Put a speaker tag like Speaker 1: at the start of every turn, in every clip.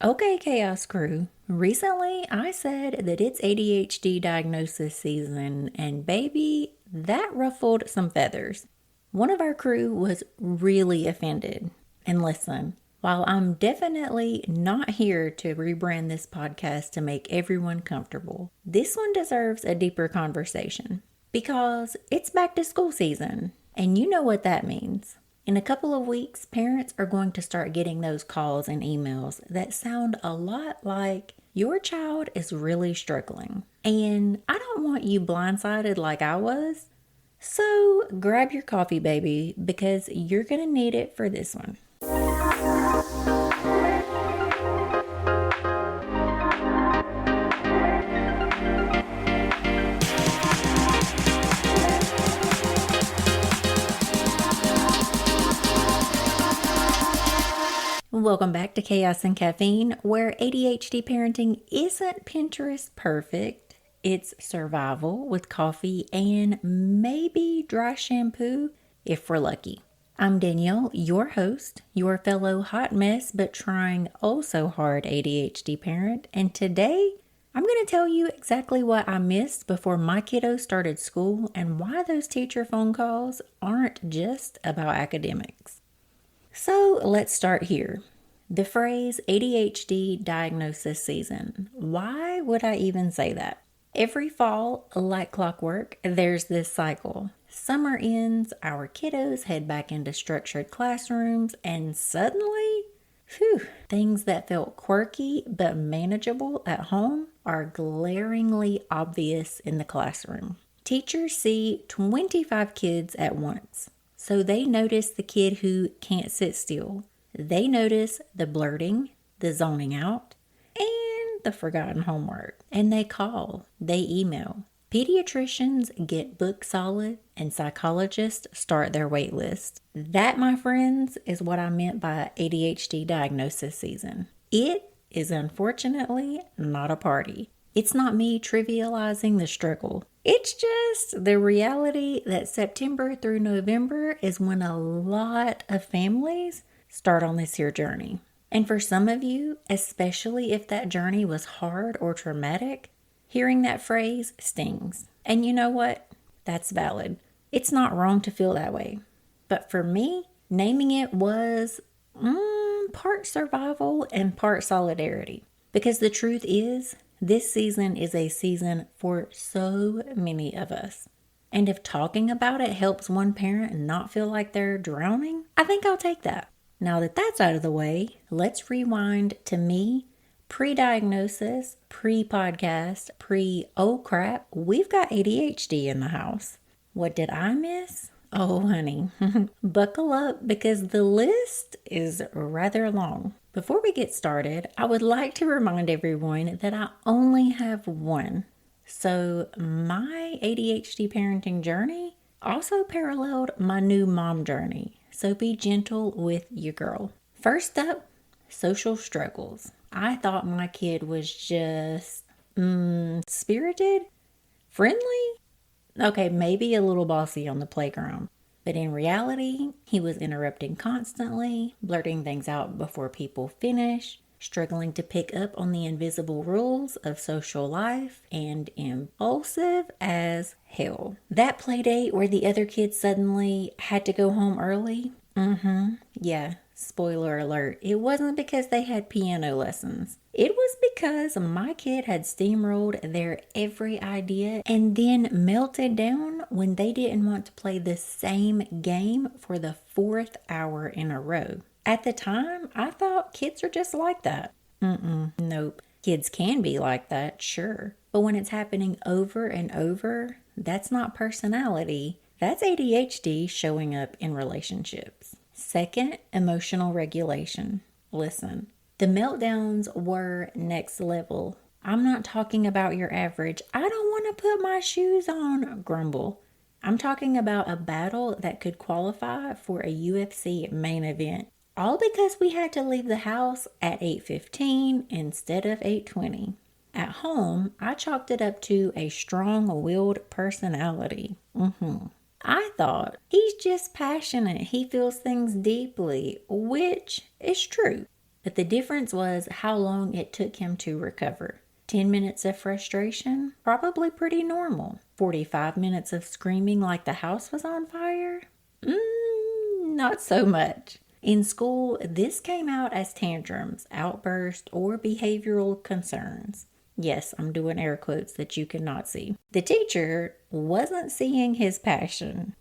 Speaker 1: Okay, Chaos Crew. Recently, I said that it's ADHD diagnosis season, and baby, that ruffled some feathers. One of our crew was really offended. And listen, while I'm definitely not here to rebrand this podcast to make everyone comfortable, this one deserves a deeper conversation because it's back to school season, and you know what that means. In a couple of weeks, parents are going to start getting those calls and emails that sound a lot like your child is really struggling. And I don't want you blindsided like I was. So grab your coffee, baby, because you're going to need it for this one. Welcome back to Chaos and Caffeine, where ADHD parenting isn't Pinterest perfect. It's survival with coffee and maybe dry shampoo if we're lucky. I'm Danielle, your host, your fellow hot mess but trying oh so hard ADHD parent, and today I'm going to tell you exactly what I missed before my kiddo started school and why those teacher phone calls aren't just about academics. So let's start here. The phrase ADHD diagnosis season. Why would I even say that? Every fall, like clockwork, there's this cycle. Summer ends, our kiddos head back into structured classrooms, and suddenly, things that felt quirky but manageable at home are glaringly obvious in the classroom. Teachers see 25 kids at once. So they notice the kid who can't sit still. They notice the blurting, the zoning out, and the forgotten homework. And they call, they email. Pediatricians get booked solid and psychologists start their wait list. That, my friends, is what I meant by ADHD diagnosis season. It is unfortunately not a party. It's not me trivializing the struggle. It's just the reality that September through November is when a lot of families start on this here journey. And for some of you, especially if that journey was hard or traumatic, hearing that phrase stings. And you know what? That's valid. It's not wrong to feel that way. But for me, naming it was part survival and part solidarity. Because the truth is, this season is a season for so many of us. And if talking about it helps one parent not feel like they're drowning, I think I'll take that. Now that that's out of the way, let's rewind to me, pre-diagnosis, pre-podcast, pre-oh crap, we've got ADHD in the house. What did I miss? Oh, honey, buckle up because the list is rather long. Before we get started, I would like to remind everyone that I only have one. So my ADHD parenting journey also paralleled my new mom journey. So be gentle with your girl. First up, social struggles. I thought my kid was just spirited, friendly. Okay, maybe a little bossy on the playground. But in reality, he was interrupting constantly, blurting things out before people finish, struggling to pick up on the invisible rules of social life, and impulsive as hell. That play date where the other kids suddenly had to go home early? Yeah, spoiler alert. It wasn't because they had piano lessons. It was because my kid had steamrolled their every idea and then melted down when they didn't want to play the same game for the 4th hour in a row. At the time, I thought kids are just like that. Nope. Kids can be like that, sure. But when it's happening over and over, that's not personality. That's ADHD showing up in relationships. Second, emotional regulation. Listen, the meltdowns were next level. I'm not talking about your average, I don't want to put my shoes on grumble. I'm talking about a battle that could qualify for a UFC main event. All because we had to leave the house at 8:15 instead of 8:20. At home, I chalked it up to a strong-willed personality. I thought, he's just passionate. He feels things deeply, which is true. But the difference was how long it took him to recover. 10 minutes of frustration? Probably pretty normal. 45 minutes of screaming like the house was on fire? Not so much. In school, this came out as tantrums, outbursts, or behavioral concerns. Yes, I'm doing air quotes that you cannot see. The teacher wasn't seeing his passion.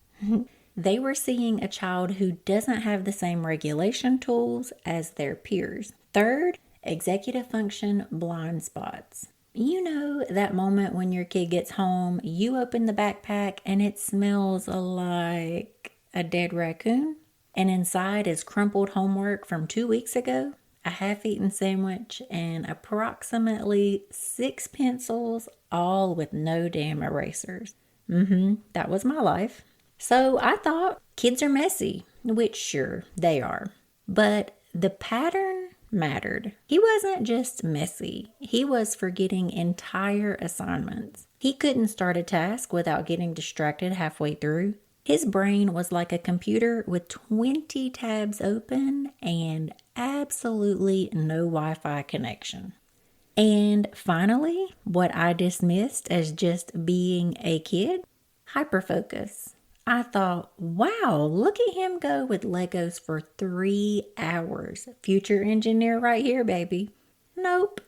Speaker 1: They were seeing a child who doesn't have the same regulation tools as their peers. Third, executive function blind spots. You know that moment when your kid gets home, you open the backpack and it smells like a dead raccoon? And inside is crumpled homework from 2 weeks ago, a half-eaten sandwich, and approximately 6 pencils, all with no damn erasers. That was my life. So I thought kids are messy, which sure, they are. But the pattern mattered. He wasn't just messy. He was forgetting entire assignments. He couldn't start a task without getting distracted halfway through. His brain was like a computer with 20 tabs open and absolutely no Wi-Fi connection. And finally, what I dismissed as just being a kid, hyperfocus. I thought, wow, look at him go with Legos for 3 hours. Future engineer right here, baby. Nope.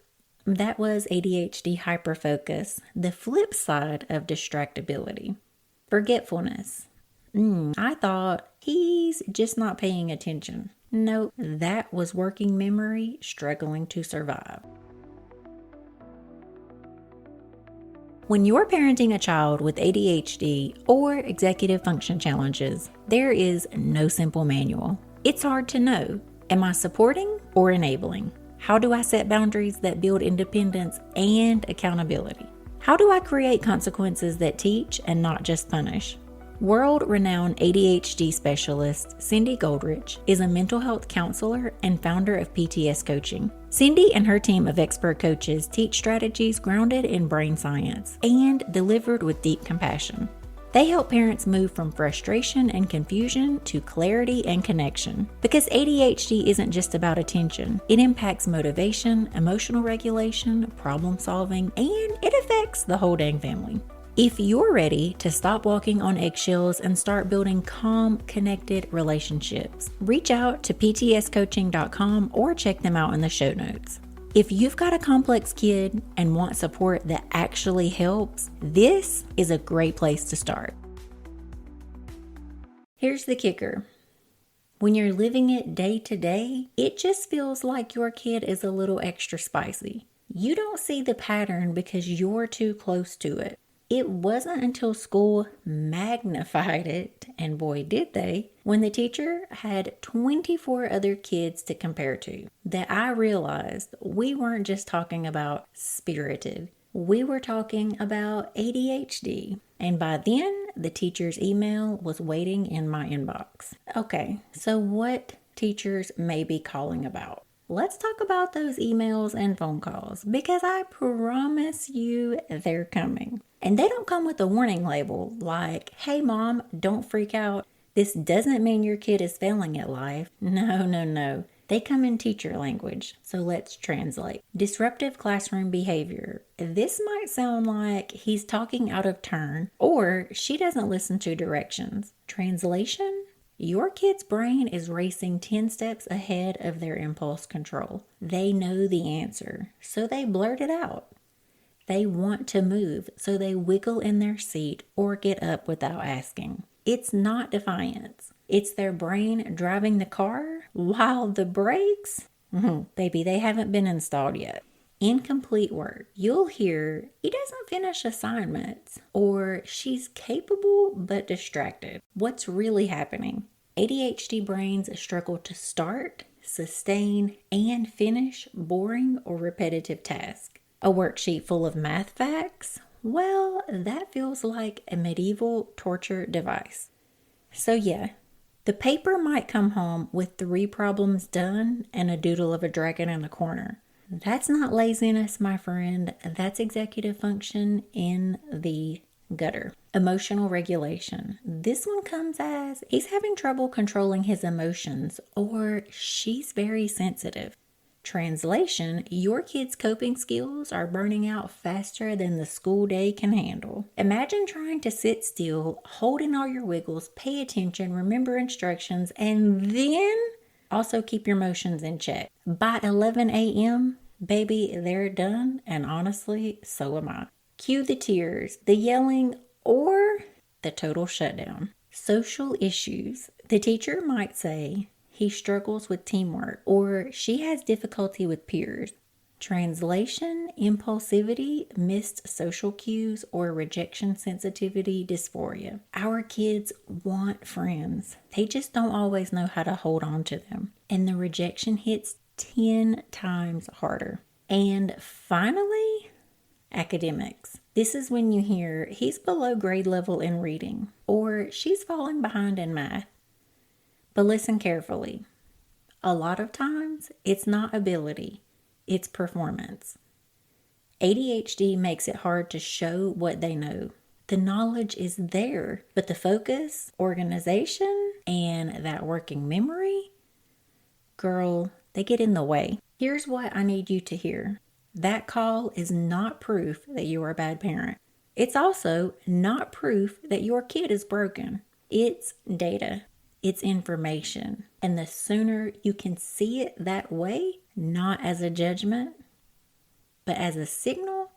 Speaker 1: That was ADHD hyperfocus, the flip side of distractibility. Forgetfulness. I thought he's just not paying attention. Nope, that was working memory struggling to survive. When you're parenting a child with ADHD or executive function challenges, there is no simple manual. It's hard to know, am I supporting or enabling? How do I set boundaries that build independence and accountability? How do I create consequences that teach and not just punish? World-renowned ADHD specialist Cindy Goldrich is a mental health counselor and founder of PTS Coaching. Cindy and her team of expert coaches teach strategies grounded in brain science and delivered with deep compassion. They help parents move from frustration and confusion to clarity and connection. Because ADHD isn't just about attention, it impacts motivation, emotional regulation, problem solving, and it affects the whole dang family. If you're ready to stop walking on eggshells and start building calm, connected relationships, reach out to ptscoaching.com or check them out in the show notes. If you've got a complex kid and want support that actually helps, this is a great place to start. Here's the kicker. When you're living it day to day, it just feels like your kid is a little extra spicy. You don't see the pattern because you're too close to it. It wasn't until school magnified it, and boy did they, when the teacher had 24 other kids to compare to, that I realized we weren't just talking about spirited. We were talking about ADHD. And by then, the teacher's email was waiting in my inbox. Okay, so what teachers may be calling about? Let's talk about those emails and phone calls, because I promise you they're coming. And they don't come with a warning label like, hey mom, don't freak out. This doesn't mean your kid is failing at life. No. They come in teacher language. So let's translate. Disruptive classroom behavior. This might sound like he's talking out of turn or she doesn't listen to directions. Translation? Your kid's brain is racing 10 steps ahead of their impulse control. They know the answer, so they blurt it out. They want to move, so they wiggle in their seat or get up without asking. It's not defiance. It's their brain driving the car while the brakes, baby, they haven't been installed yet. Incomplete work. You'll hear, he doesn't finish assignments, or she's capable but distracted. What's really happening? ADHD brains struggle to start, sustain, and finish boring or repetitive tasks. A worksheet full of math facts? Well, that feels like a medieval torture device. So yeah, the paper might come home with 3 problems done and a doodle of a dragon in the corner. That's not laziness, my friend. That's executive function in the gutter. Emotional regulation. This one comes as he's having trouble controlling his emotions or she's very sensitive. Translation, your kids' coping skills are burning out faster than the school day can handle. Imagine trying to sit still, hold in all your wiggles, pay attention, remember instructions, and then also keep your emotions in check. By 11 a.m., baby, they're done, and honestly, so am I. Cue the tears, the yelling, or the total shutdown. Social issues. The teacher might say, he struggles with teamwork, or she has difficulty with peers. Translation, impulsivity, missed social cues, or rejection sensitivity dysphoria. Our kids want friends. They just don't always know how to hold on to them. And the rejection hits 10 times harder. And finally, academics. This is when you hear, he's below grade level in reading, or she's falling behind in math. But listen carefully. A lot of times, it's not ability, it's performance. ADHD makes it hard to show what they know. The knowledge is there, but the focus, organization, and that working memory, girl, they get in the way. Here's what I need you to hear. That call is not proof that you are a bad parent. It's also not proof that your kid is broken. It's data. It's information. And the sooner you can see it that way, not as a judgment, but as a signal,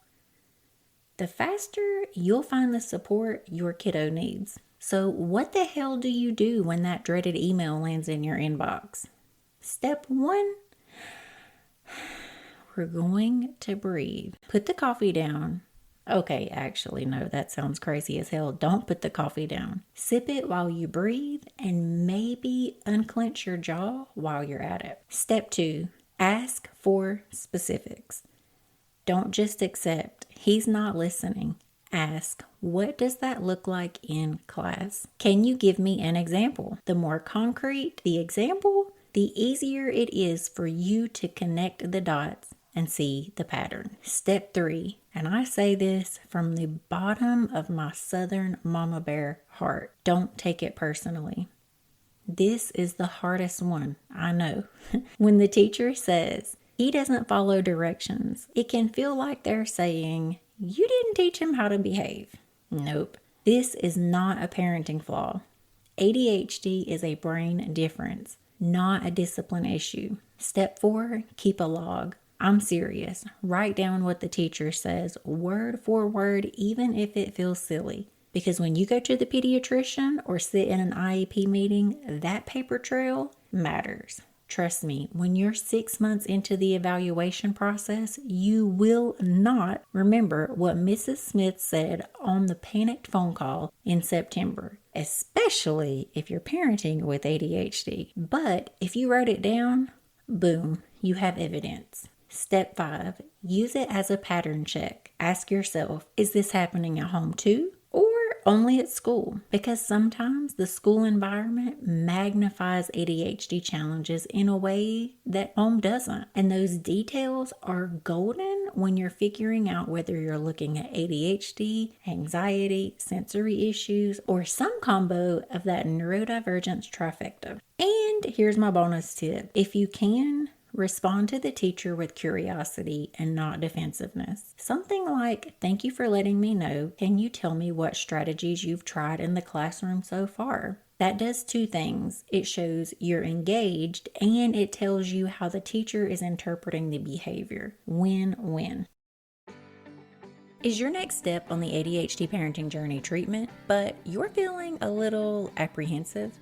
Speaker 1: the faster you'll find the support your kiddo needs. So what the hell do you do when that dreaded email lands in your inbox? Step 1, we're going to breathe. Put the coffee down. Okay, actually, no, that sounds crazy as hell. Don't put the coffee down. Sip it while you breathe and maybe unclench your jaw while you're at it. Step 2, ask for specifics. Don't just accept, he's not listening. Ask, what does that look like in class? Can you give me an example? The more concrete the example, the easier it is for you to connect the dots and see the pattern. Step 3, and I say this from the bottom of my Southern mama bear heart. Don't take it personally. This is the hardest one, I know. When the teacher says, he doesn't follow directions, it can feel like they're saying, you didn't teach him how to behave. Nope. This is not a parenting flaw. ADHD is a brain difference, not a discipline issue. Step 4, keep a log. I'm serious. Write down what the teacher says, word for word, even if it feels silly. Because when you go to the pediatrician or sit in an IEP meeting, that paper trail matters. Trust me, when you're 6 months into the evaluation process, you will not remember what Mrs. Smith said on the panicked phone call in September, especially if you're parenting with ADHD. But if you wrote it down, boom, you have evidence. Step 5, use it as a pattern check. Ask yourself, is this happening at home too? Or only at school? Because sometimes the school environment magnifies ADHD challenges in a way that home doesn't. And those details are golden when you're figuring out whether you're looking at ADHD, anxiety, sensory issues, or some combo of that neurodivergence trifecta. And here's my bonus tip. If you can, respond to the teacher with curiosity and not defensiveness. Something like, thank you for letting me know. Can you tell me what strategies you've tried in the classroom so far? That does 2 things. It shows you're engaged and it tells you how the teacher is interpreting the behavior. Win-win. Is your next step on the ADHD parenting journey treatment, but you're feeling a little apprehensive?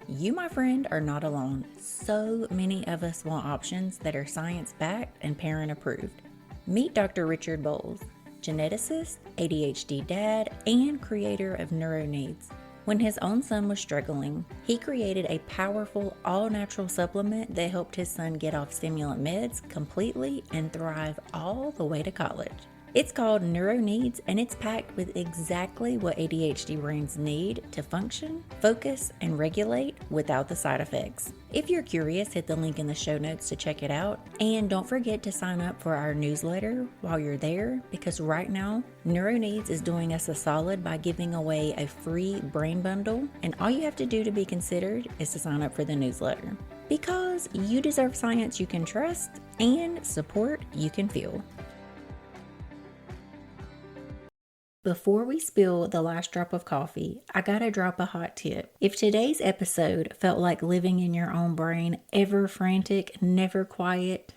Speaker 1: You, my friend, are not alone. So many of us want options that are science-backed and parent-approved. Meet Dr. Richard Boles, geneticist, ADHD dad, and creator of NeuroNeeds. When his own son was struggling, he created a powerful, all-natural supplement that helped his son get off stimulant meds completely and thrive all the way to college. It's called NeuroNeeds, and it's packed with exactly what ADHD brains need to function, focus, and regulate without the side effects. If you're curious, hit the link in the show notes to check it out. And don't forget to sign up for our newsletter while you're there, because right now, NeuroNeeds is doing us a solid by giving away a free brain bundle, and all you have to do to be considered is to sign up for the newsletter. because you deserve science you can trust and support you can feel. Before we spill the last drop of coffee, I gotta drop a hot tip. If today's episode felt like living in your own brain, ever frantic, never quiet,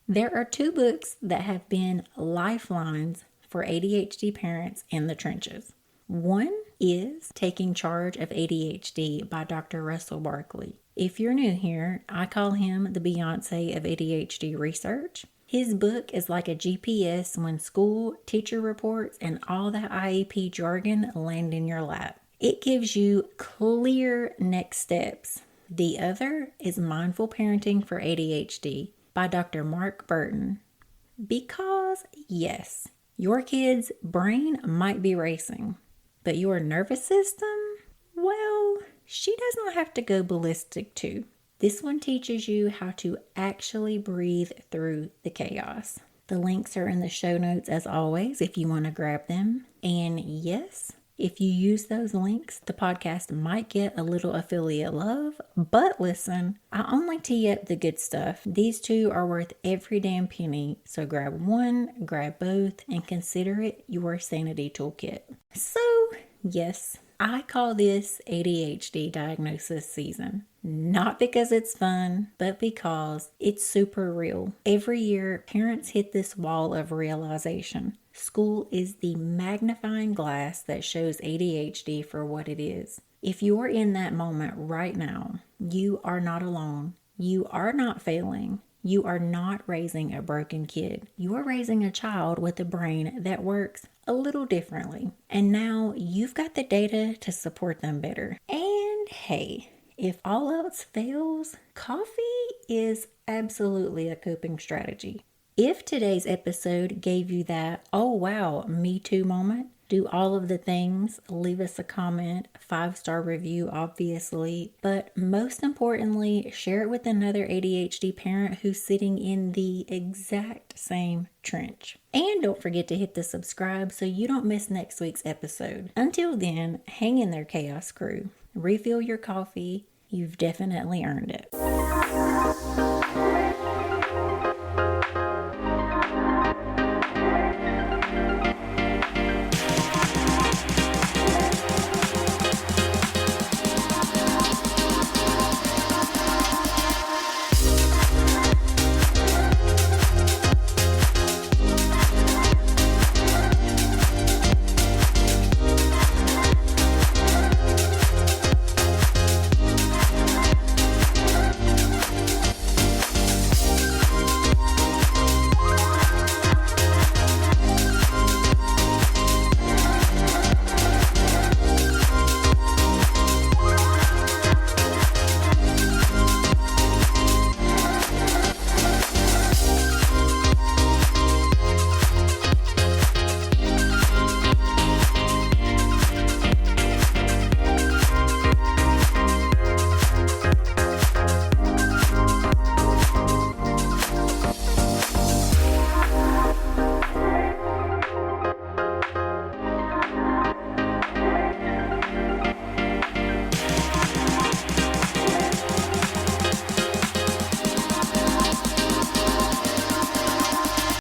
Speaker 1: there are 2 books that have been lifelines for ADHD parents in the trenches. One is Taking Charge of ADHD by Dr. Russell Barkley. If you're new here, I call him the Beyonce of ADHD research. His book is like a GPS when school, teacher reports, and all that IEP jargon land in your lap. It gives you clear next steps. The other is Mindful Parenting for ADHD by Dr. Mark Burton. Because, yes, your kid's brain might be racing, but your nervous system, well, she does not have to go ballistic too. This one teaches you how to actually breathe through the chaos. The links are in the show notes as always if you want to grab them. And yes, if you use those links, the podcast might get a little affiliate love. But listen, I only tee up the good stuff. These 2 are worth every damn penny. So grab one, grab both, and consider it your sanity toolkit. So, yes, I call this ADHD diagnosis season. Not because it's fun, but because it's super real. Every year, parents hit this wall of realization. School is the magnifying glass that shows ADHD for what it is. If you're in that moment right now, you are not alone. You are not failing. You are not raising a broken kid. You are raising a child with a brain that works a little differently. And now you've got the data to support them better. And hey, if all else fails, coffee is absolutely a coping strategy. If today's episode gave you that, oh wow, me too moment, do all of the things, leave us a comment, 5-star review obviously, but most importantly, share it with another ADHD parent who's sitting in the exact same trench. And don't forget to hit the subscribe so you don't miss next week's episode. Until then, hang in there, Chaos Crew. Refill your coffee. You've definitely earned it.